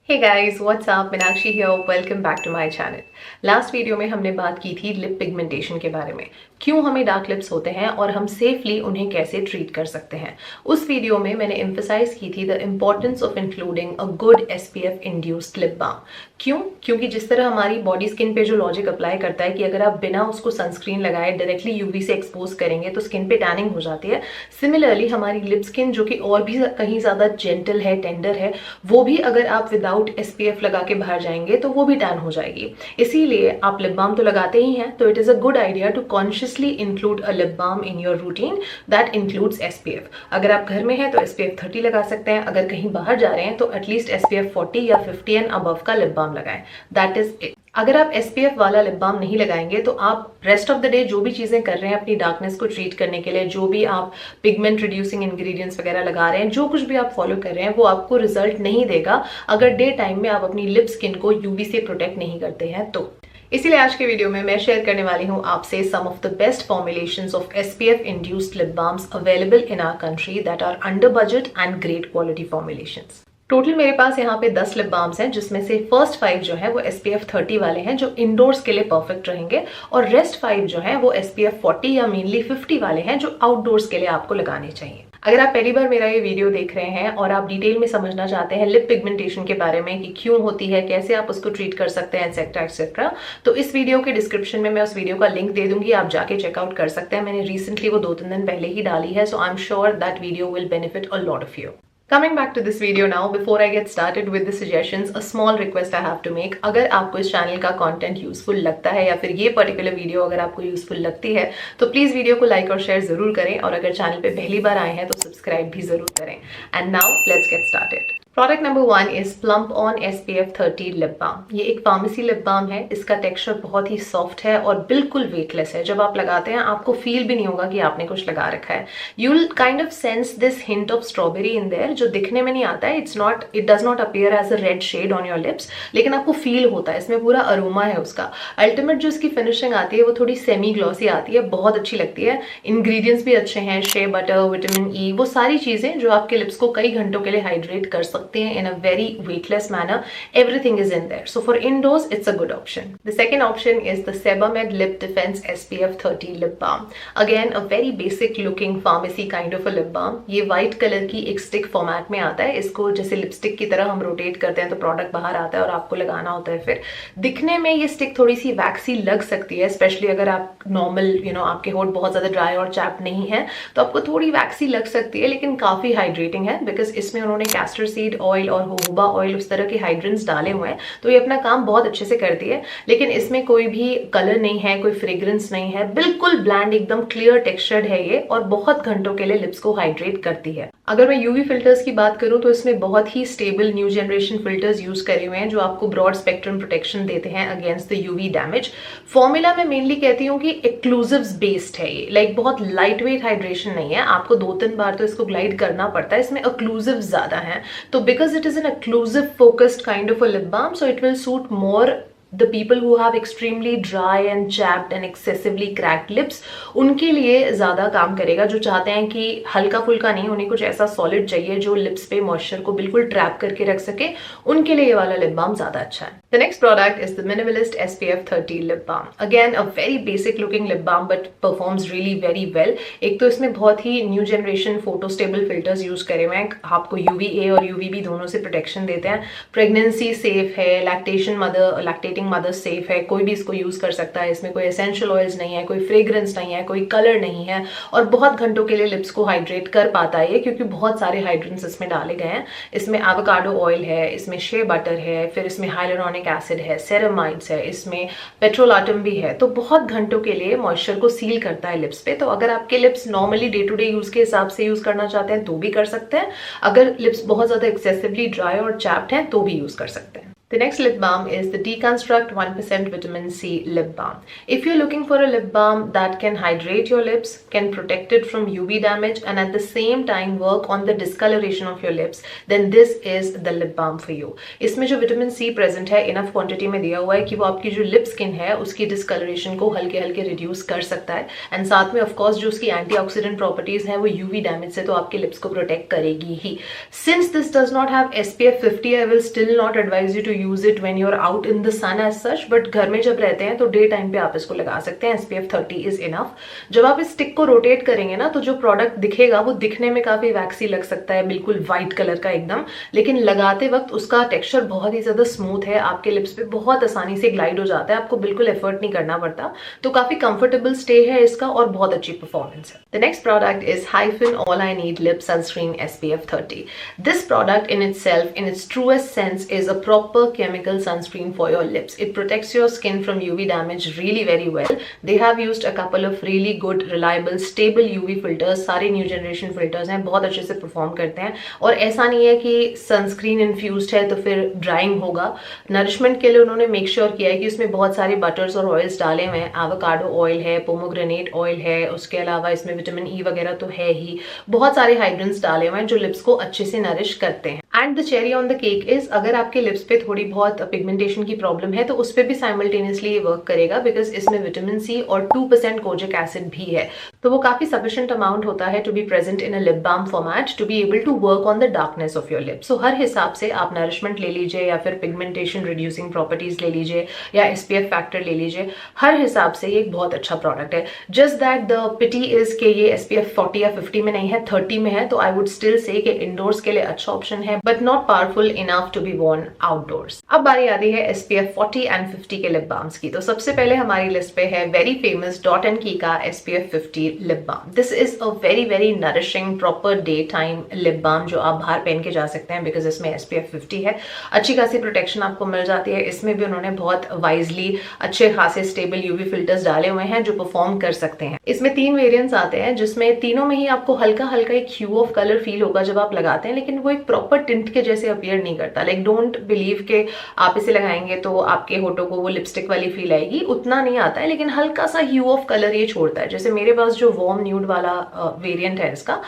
Hey guys what's up, Meenakshi here, welcome back to my channel. Last video में हमने बात की थी लिप पिगमेंटेशन के बारे में, क्यों हमें डार्क लिप्स होते हैं और हम सेफली उन्हें कैसे ट्रीट कर सकते हैं। उस वीडियो में मैंने एम्फसाइज की थी the importance of including a good SPF induced lip balm. क्यों? क्योंकि जिस तरह हमारी बॉडी स्किन पे जो लॉजिक अप्लाई करता है कि अगर आप बिना उसको सनस्क्रीन लगाए डायरेक्टली यूवी से एक्सपोज करेंगे तो स्किन पे टैनिंग हो जाती है। सिमिलरली हमारी लिप स्किन जो कि और भी कहीं ज्यादा जेंटल है, टेंडर है, वो भी अगर आप विदाउट SPF लगा के बाहर जाएंगे तो वो भी टैन हो जाएगी। इसीलिए आप लिप बाम तो लगाते ही हैं, तो it is a good idea to consciously include a lip balm in your routine that includes SPF। अगर आप घर में हैं तो SPF 30 लगा सकते हैं, अगर कहीं बाहर जा रहे हैं तो एटलीस्ट SPF 40 या 50 एंड अबव का लिप बाम लगाएं। That is it. अगर आप SPF वाला लिप बाम नहीं लगाएंगे तो आप रेस्ट ऑफ द डे जो भी चीजें कर रहे हैं अपनी डार्कनेस को ट्रीट करने के लिए, जो भी आप पिगमेंट रिड्यूसिंग इंग्रेडिएंट्स वगैरह लगा रहे हैं, जो कुछ भी आप फॉलो कर रहे हैं, वो आपको रिजल्ट नहीं देगा अगर डे टाइम में आप अपनी लिप स्किन को यूवी से प्रोटेक्ट नहीं करते हैं तो। इसीलिए आज के वीडियो में मैं शेयर करने वाली हूँ आपसे some of the best formulations of SPF induced lip balms available in our country that are under budget and great quality formulations. Total मेरे पास यहाँ पे 10 लिप बाम्स हैं, जिसमें से फर्स्ट 5 जो है वो SPF 30 वाले हैं जो इंडोर्स के लिए परफेक्ट रहेंगे, और रेस्ट 5 जो है वो SPF 40 या मेनली 50 वाले हैं जो आउटडोर्स के लिए आपको लगाने चाहिए। अगर आप पहली बार मेरा ये वीडियो देख रहे हैं और आप डिटेल में समझना चाहते हैं लिप पिगमेंटेशन के बारे में कि क्यों होती है, कैसे आप उसको ट्रीट कर सकते हैं, एक्सेट्रा एक्सेट्रा, तो इस वीडियो के डिस्क्रिप्शन में मैं उस वीडियो का लिंक दे दूंगी, आप जाके चेकआउट कर सकते हैं। मैंने रिसेंटली वो 2-3 दिन पहले ही डाली है, so I am sure that video will benefit a lot of you. Coming back to this video now, before I get started with the suggestions, a small request I have to make. अगर आपको इस channel का content useful लगता है या फिर ये particular video अगर आपको यूजफुल लगती है तो प्लीज वीडियो को लाइक और शेयर जरूर करें, और अगर चैनल पे पहली बार आए हैं तो सब्सक्राइब भी जरूर करें। And now let's get started. Product number 1 is plump on SPF 30 lip balm. ये एक फार्मेसी लिप बाम है। इसका टेक्सचर बहुत ही सॉफ्ट है और बिल्कुल वेटलेस है। जब आप लगाते हैं आपको फील भी नहीं होगा कि आपने कुछ लगा रखा है। You will kind of sense this hint of strawberry in there, जो दिखने में नहीं आता है। It does not appear as a red shade on your lips, लेकिन आपको फील होता है। इसमें पूरा अरोमा है उसका। अल्टीमेट जो इसकी फिनिशिंग आती है वो थोड़ी सेमी ग्लॉसी आती है, बहुत अच्छी लगती है। इंग्रेडिएंट्स भी अच्छे हैं, शे बटर, विटामिन E, वो सारी चीजें जो आपके लिप्स को कई घंटों के लिए हाइड्रेट कर सकते हैं in a very weightless manner. Everything is in there. So for indoors, it's a good option. The second option is the Sebamed Lip Defense SPF 30 Lip Balm. Again, a very basic looking pharmacy kind of a lip balm. ये white color की एक stick format में आता है। इसको जैसे lipstick की तरह हम रोटेट करते हैं तो प्रोडक्ट बाहर आता है और आपको लगाना होता है। फिर दिखने में ये स्टिक थोड़ी सी वैक्सी लग सकती है, स्पेशली अगर आप नॉर्मल आपके होठ बहुत ज्यादा ड्राई और चैप नहीं है तो आपको थोड़ी वैक्सी लग सकती है, लेकिन काफी हाइड्रेटिंग है बिकॉज इसमें उन्होंने कैस्टर सीड ऑयल और जोजोबा ऑयल उस तरह के हाइड्रेंट्स डाले हुए हैं, तो ये अपना काम बहुत अच्छे से करती है। लेकिन इसमें कोई भी कलर नहीं है, कोई फ्रेग्रेंस नहीं है, बिल्कुल ब्लैंड, एकदम क्लियर टेक्सचर्ड है ये, और बहुत घंटों के लिए लिप्स को हाइड्रेट करती है। अगर मैं यूवी फिल्टर्स की बात करूं तो इसमें बहुत ही stable new generation filters use करे हुए हैं जो आपको ब्रॉड स्पेक्ट्रम प्रोटेक्शन देते हैं against the UV damage. Formula में मेनली कहती हूँ कि एक्सक्लूसिव्स बेस्ड है ये, लाइक बहुत लाइट वेट हाइड्रेशन नहीं है, आपको 2-3 बार तो इसको ग्लाइड करना पड़ता है। इसमें एक्सक्लूसिव्स ज्यादा हैं, तो because it is an exclusive focused kind of a lip balm, so it will suit more the people who have extremely dry and chapped and excessively cracked lips, उनके लिए ज्यादा काम करेगा। जो चाहते हैं कि हल्का फुल्का नहीं, उन्हें कुछ ऐसा सॉलिड चाहिए जो लिप्स पे मॉइस्चर को बिल्कुल ट्रैप करके रख सके, उनके लिए ये वाला लिप बाम ज्यादा अच्छा है। The next product is the Minimalist SPF 30 lip balm. Again, a very basic looking lip balm but performs really very well. एक तो इसमें बहुत ही new generation photo stable filters use करे हुए हैं, आपको UVA और UVB दोनों से प्रोटेक्शन देते हैं। प्रेगनेंसी सेफ है, लैक्टेटिंग मदर सेफ है, कोई भी इसको यूज कर सकता है। इसमें कोई एसेंशियल ऑयल्स नहीं है, कोई फ्रेग्रेंस नहीं है, कोई कलर नहीं है, और बहुत घंटों के लिए लिप्स को हाइड्रेट कर पाता है क्योंकि बहुत सारे हाइड्रेंट्स इसमें डाले गए हैं। इसमें एवोकाडो ऑयल है, इसमें शे बटर है, फिर इसमें हाइलुरोनिक एसिड है, सेरामाइड्स है, इसमें पेट्रोलाटम भी है, तो बहुत घंटों के लिए मॉइस्चर को सील करता है लिप्स पे। तो अगर आपके lips normally day to day use के हिसाब से यूज करना चाहते हैं तो भी कर सकते हैं, अगर लिप्स बहुत ज्यादा एक्सेसिवली ड्राई और चैप्ड हैं तो भी यूज कर सकते हैं। The next lip balm is the Deconstruct 1% Vitamin C Lip Balm. If you're looking for a lip balm that can hydrate your lips, can protect it from UV damage and at the same time work on the discoloration of your lips, then this is the lip balm for you. इसमें जो vitamin C present है enough quantity में दिया हुआ है कि वो आपकी जो लिप स्किन है उसकी डिस्कलरेशन को हल्के हल्के रिड्यूस कर सकता है एंड साथ में ऑफकोर्स जो उसकी एंटीऑक्सीडेंट प्रॉपर्टीज हैं वो यूवी डैमेज से तो आपके लिप्स को प्रोटेक्ट करेगी ही. Since this does not have SPF 50, I will still not advise you to use it when you are out in the sun as such, but घर में जब रहते हैं तो डे टाइम पे आप इसको लगा सकते हैं. SPF 30 is enough. जब आप इस स्टिक को रोटेट करेंगे ना तो जो प्रोडक्ट दिखेगा वो दिखने में काफी वैक्सी लग सकता है, बिल्कुल व्हाइट कलर का एकदम, लेकिन लगाते वक्त उसका टेक्सचर बहुत ही ज्यादा स्मूथ है, आपके लिप्स पे बहुत आसानी से ग्लाइड हो जाता है, आपको बिल्कुल एफर्ट नहीं करना पड़ता, तो काफी कंफर्टेबल स्टे है इसका और बहुत अच्छी परफॉर्मेंस है. The next product is hyphen all I need lip sunscreen SPF 30. This product in itself, in its truest sense, is a proper chemical sunscreen for your lips. It protects your skin from UV damage really very well. They have used a couple of really good, reliable, stable UV filters. सारे new generation filters हैं, बहुत अच्छे से perform करते हैं और ऐसा नहीं है कि सनस्क्रीन इन्फ्यूज्ड है तो फिर ड्राइंग होगा. नरिशमेंट के लिए उन्होंने मेक श्योर किया है कि उसमें बहुत सारे बटर्स और ऑयल्स डाले हुए हैं. एवोकाडो ऑयल है, पोमोग्रेनेट ऑयल है, उसके अलावा इसमें विटामिन ई वगैरह तो है ही, बहुत सारे हाइड्रेंट्स डाले हुए हैं जो लिप्स को अच्छे से नरिश करते हैं. And the cherry on the cake is, अगर आपके लिप्स पे थोड़ी बहुत पिगमेंटेशन की प्रॉब्लम है तो उस पर भी साइमल्टेनियसली वर्क करेगा बिकॉज इसमें विटामिन सी और 2% कोजिक एसिड भी है, तो वो काफी सफिशिएंट अमाउंट होता है to be present in a lip balm format to be able to work on the darkness of your lips. So हर हिसाब से आप नरिशमेंट ले लीजिए या फिर पिगमेंटेशन रिड्यूसिंग प्रॉपर्टीज ले लीजिए या SPF फैक्टर ले लीजिए, हर हिसाब से ये एक बहुत अच्छा प्रोडक्ट है. Just that the pity is के ये SPF 40 या 50 में नहीं है, 30 में है, तो आई वुड स्टिल से कि इंडोर्स के लिए अच्छा ऑप्शन है but not powerful enough to be worn outdoors. अब बारी आती है SPF 40 एंड 50 के लिप बाम्स की. तो सबसे पहले हमारी लिस्ट पे है वेरी फेमस डॉट एंड की का SPF 50 lip balm. This is a very very nourishing proper day time lip balm जो आप बाहर पहन के जा सकते हैं बिकॉज इसमें SPF 50 है, अच्छी खासी प्रोटेक्शन आपको मिल जाती है. इसमें भी उन्होंने बहुत वाइजली अच्छे खासे स्टेबल यूवी फिल्टर्स डाले हुए हैं जो परफॉर्म कर सकते हैं. इसमें 3 वेरिएंट्स आते हैं जिसमें तीनों में ही आपको हल्का हल्का एक ह्यू ऑफ कलर फील होगा जब आप लगाते हैं, लेकिन वो एक प्रॉपर टिंट के जैसे अपीयर नहीं करता. लाइक डोंट बिलीव के आप इसे लगाएंगे तो आपके होठों को वो लिपस्टिक वाली फील आएगी, उतना नहीं आता है, लेकिन हल्का सा ह्यू ऑफ कलर ये छोड़ता है. जैसे मेरे पास जो वार्म न्यूड वाला वेरिएंट है इसका,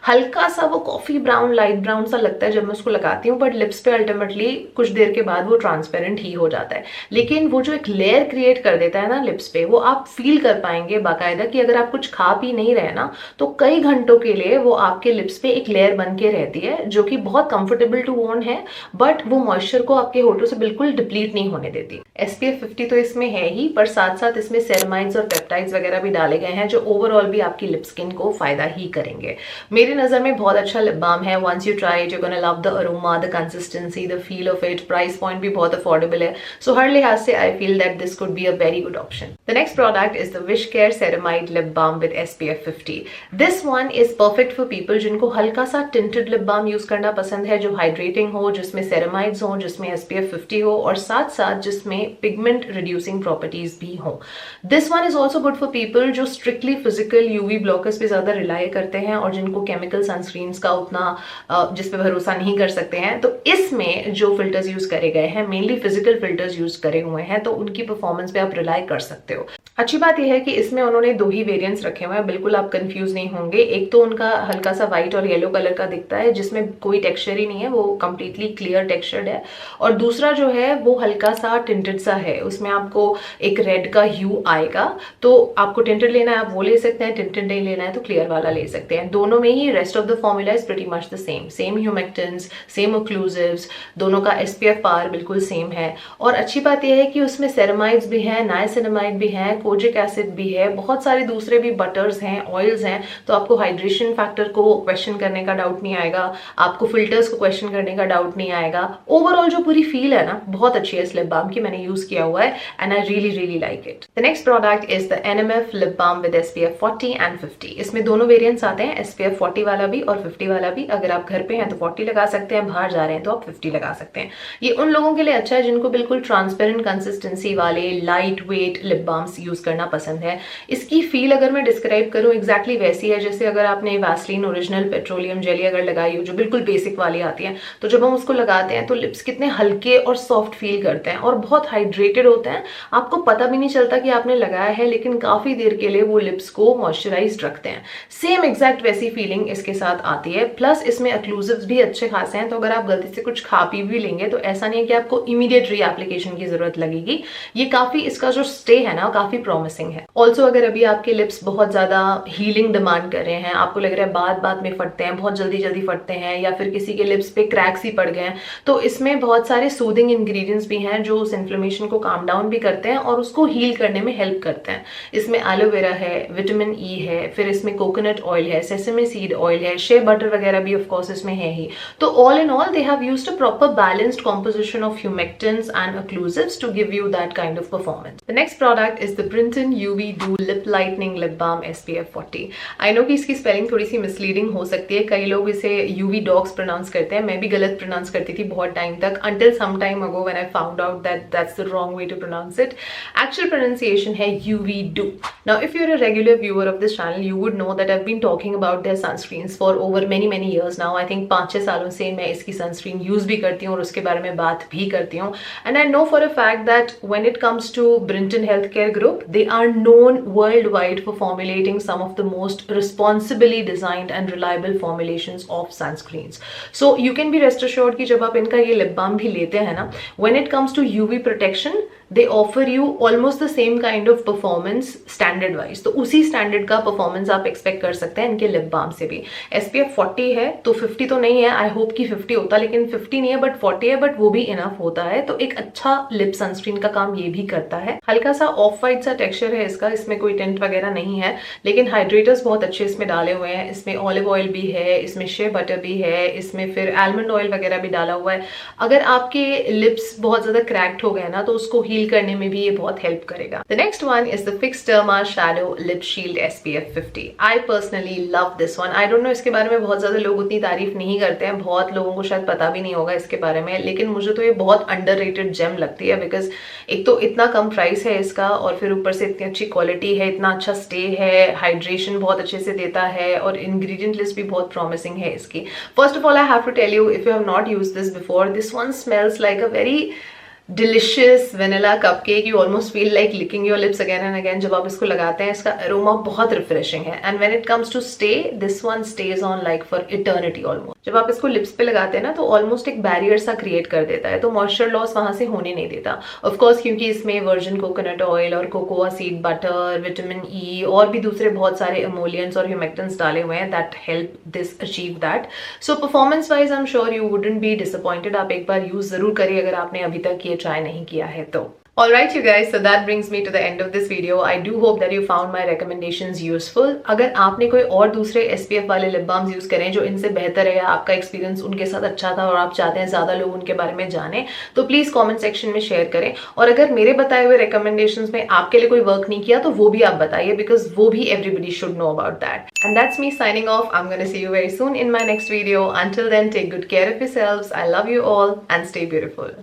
हल्का सा वो कॉफी ब्राउन लाइट ब्राउन सा लगता है जब मैं उसको लगाती हूँ, बट लिप्स पे अल्टीमेटली कुछ देर के बाद वो ट्रांसपेरेंट ही हो जाता है. लेकिन वो जो एक लेयर क्रिएट कर देता है ना लिप्स पे, वो आप फील कर पाएंगे बाकायदा कि अगर आप कुछ खा पी नहीं रहे ना तो कई घंटों के लिए वो आपके लिप्स पे एक लेयर बन के रहती है जो कि बहुत कंफर्टेबल टू वॉन है, बट वो मॉइस्चर को आपके होठों से बिल्कुल डिप्लीट नहीं होने देती. SPF 50 तो इसमें है ही, पर साथ साथ इसमें सेरामाइड्स और पेप्टाइड्स वगैरह भी डाले गए हैं जो ओवरऑल भी आपकी लिप स्किन को फायदा ही करेंगे. मेरी नजर में बहुत अच्छा लिप बाम है. Once you try it you gonna love the aroma, the consistency, the feel of it. Price point भी बहुत अफोर्डेबल है, सो हर लिहाज से I feel that this could be a very good option. The next product is the Wishcare ceramide lip balm with SPF 50. This one is perfect for people जिनको हल्का सा tinted lip balm use करना पसंद है, जो hydrating हो, जिसमें ceramides हो, जिसमें SPF 50 हो और साथ साथ जिसमें पिगमेंट रिड्यूसिंग प्रॉपर्टीज भी हो. This one is also good for people जो स्ट्रिक्टली फिजिकल यूवी ब्लॉकर्स पे ज्यादा रिलाई करते हैं और जिनको केमिकल सनस्क्रीन्स का उतना जिस पे भरोसा नहीं कर सकते हैं. तो इसमें जो फिल्टर्स यूज करे गए हैं मेनली फिजिकल फिल्टर्स यूज करे हुए हैं, तो उनकी परफॉर्मेंस पे आप रिलाई कर सकते हो. अच्छी बात यह है कि इसमें उन्होंने 2 ही वेरिएंट्स रखे हुए हैं, बिल्कुल आप कंफ्यूज नहीं होंगे. एक तो उनका हल्का सा व्हाइट और येलो कलर का दिखता है जिसमें कोई टेक्सचर ही नहीं है, वो कंप्लीटली क्लियर टेक्सचर्ड है, और दूसरा जो है वो हल्का सा टिंटेड सा है, उसमें आपको एक रेड का ह्यू आएगा. तो आपको टिंटेड लेना है आप वो ले सकते हैं, टिंटेड नहीं लेना है तो क्लियर वाला ले सकते हैं. दोनों में ही rest of the formula is pretty much the same humectants, same occlusives, दोनों का SPF पावर बिल्कुल सेम है. और अच्छी बात यह है कि उसमें सेरामाइड्स भी हैं, नाइसिनामाइड भी हैं, कोजिक एसिड भी है, बहुत सारे दूसरे भी बटर्स हैं, ऑयल्स हैं, तो आपको हाइड्रेशन फैक्टर को क्वेश्चन करने का डाउट नहीं आएगा, आपको फिल्टर्स को क्वेश्चन करने का डाउट नहीं आएगा. ओवरऑल जो पूरी फील है ना बहुत अच्छी है इस लिप बाम की, मैंने यूज किया हुआ है and I really like it. The next product is the NMF lip balm with SPF 40 and 50। इसमें दोनों वेरिएंट्स आते हैं, SPF 40 वाला भी और 50 वाला भी। अगर आप घर पे हैं तो 40 लगा सकते हैं, बाहर जा रहे हैं तो आप 50 लगा सकते हैं। ये उन लोगों के लिए अच्छा है जिनको बिल्कुल ट्रांसपेरेंट कंसिस्टेंसी वाले light weight lip balms use करना पसंद है। इसकी फील अगर मैं डिस्क्राइब करूँ एग्जैक्टली वैसी है जैसे अगर आपने वैसलीन ओरिजिनल पेट्रोलियम जेली अगर लगाई हो, जो बिल्कुल बेसिक वाली आती है, तो जब हम उसको लगाते हैं तो लिप्स कितने हल्के और सॉफ्ट फील करते हैं और बहुत हाइड्रेटेड होते हैं। आपको पता भी नहीं चलता कि आपने लगाया है, लेकिन काफी देर के लिए वो लिप्स को मॉइस्चराइज्ड रखते हैं। सेम एग्जैक्ट वैसी फीलिंग इसके साथ आती है। प्लस इसमें एक्लूसिव्स भी अच्छे खासे हैं, तो अगर आप गलती से कुछ खा पी भी लेंगे तो ऐसा नहीं है कि आपको इमीडिएट री एप्लीकेशन की जरूरत लगेगी। ये काफी, इसका जो स्टे है ना काफी प्रॉमिसिंग है। ऑल्सो अगर अभी आपके लिप्स बहुत ज्यादा हीलिंग डिमांड कर रहे हैं, आपको लग रहा है बात बात में फटते हैं, बहुत जल्दी जल्दी फटते हैं, या फिर किसी के लिप्स पे क्रैक्स ही पड़ गए हैं, तो इसमें बहुत सारे सूदिंग इंग्रेडिएंट्स भी हैं जो उस इन्फ्लेमेशन को काम डाउन भी करते हैं और उसको हील करने में हेल्प करते हैं। इसमें एलोवेरा है, विटामिन ई है, फिर इसमें कोकोनट ऑयल है, सेसमे सीड ऑयल है, शे बटर वगैरह भी ऑफ कोर्स इसमें है ही। तो all in all they have used a proper balanced composition of humectants and occlusives to give you that kind of performance. The next product is the Brinton UV Dew Lip Lightening Lip Balm SPF 40. I know कि इसकी spelling थोड़ी सी misleading हो सकती है, कई लोग इसे UV dogs pronounce करते हैं, मैं भी गलत प्रोनाउंस करती थी बहुत टाइम तक, until some time ago when I found out that that's the wrong way to pronounce it. Actual pronunciation है UV Dew. Now if you're a regular viewer of this channel, you would know that I've been talking about their sunscreens for over many years now. I think 5-6 सालों से मैं इसकी sunscreen use भी करती हूँ और उसके बारे में बात भी करती हूँ। And I know for a fact that when it comes to Brinton Healthcare Group, they are known worldwide for formulating some of the most responsibly designed and reliable formulations of sunscreens. So you can be rest assured कि जब आप इनका ये lip balm भी लेते हैं ना, when it comes to UV protection, they offer you almost the same kind of performance standard wise. तो उसी standard का performance आप expect कर सकते हैं इनके लिप बाम से भी। SPF 40 है तो 50 तो नहीं है, I hope कि 50 होता, लेकिन 50 नहीं है बट 40 है, बट वो भी इनफ होता है। तो एक अच्छा लिप सनस्क्रीन का काम ये भी करता है। हल्का सा ऑफ वाइट सा टेक्सचर है इसका, इसमें कोई टेंट वगैरह नहीं है, लेकिन हाइड्रेटर्स बहुत अच्छे इसमें डाले हुए हैं। इसमें ऑलिव ऑयल भी है, इसमें शे बटर भी है, इसमें फिर आलमंड ऑयल वगैरह भी डाला हुआ है। अगर आपके लिप्स बहुत ज्यादा क्रैक्ड हो गए ना तो उसको हील करने में भी ये बहुत हेल्प करेगा। The next one is the fix derma shadow lip shield SPF 50. I personally love this one. I don't know इसके बारे में बहुत ज्यादा लोग उतनी तारीफ नहीं करते हैं, बहुत लोगों को शायद पता भी नहीं होगा इसके बारे में, लेकिन मुझे तो ये बहुत अंडररेटेड जेम लगती है। बिकॉज एक तो इतना कम प्राइस है इसका और फिर ऊपर से इतनी अच्छी क्वालिटी है, इतना अच्छा स्टे है, हाइड्रेशन बहुत अच्छे से देता है और इंग्रेडिएंट लिस्ट भी बहुत प्रॉमिसिंग है इसकी। First of all I have to tell you, if you have not used this before, this one smells like a very delicious vanilla cupcake. You almost feel like licking your lips again and again जब आप इसको लगाते हैं। इसका aroma बहुत refreshing है and when it comes to stay, this one stays on like for eternity almost. जब आप इसको लिप्स पे लगाते हैं ना तो ऑलमोस्ट एक बैरियर सा क्रिएट कर देता है, तो मॉइस्चर लॉस वहां से होने नहीं देता। ऑफ कोर्स क्योंकि इसमें वर्जिन कोकोनट ऑयल और cocoa seed butter, vitamin E और भी दूसरे बहुत सारे एमोलियंट्स और ह्यूमेक्टेंट्स डाले हुए हैं that help this achieve that. So performance wise I am sure you wouldn't be disappointed. आप एक बार यूज जरूर करिए अगर आपने अभी तक ये ट्राई नहीं किया है तो। Alright you guys, so that brings me to the end of this video. I do hope that you found my recommendations useful. अगर आपने कोई और दूसरे SPF वाले लिप बाम्स यूज करें जो इनसे बेहतर है या आपका एक्सपीरियंस उनके साथ अच्छा था और आप चाहते हैं ज्यादा लोग उनके बारे में जाने, तो प्लीज कमेंट सेक्शन में शेयर करें। और अगर मेरे बताए हुए recommendations में आपके लिए कोई वर्क नहीं किया तो वो भी आप बताइए, बिकॉज वो भी everybody should know about that. And that's me signing off. I'm gonna see you very soon in my next video. Until then, take good care of yourselves. I love you all and stay beautiful.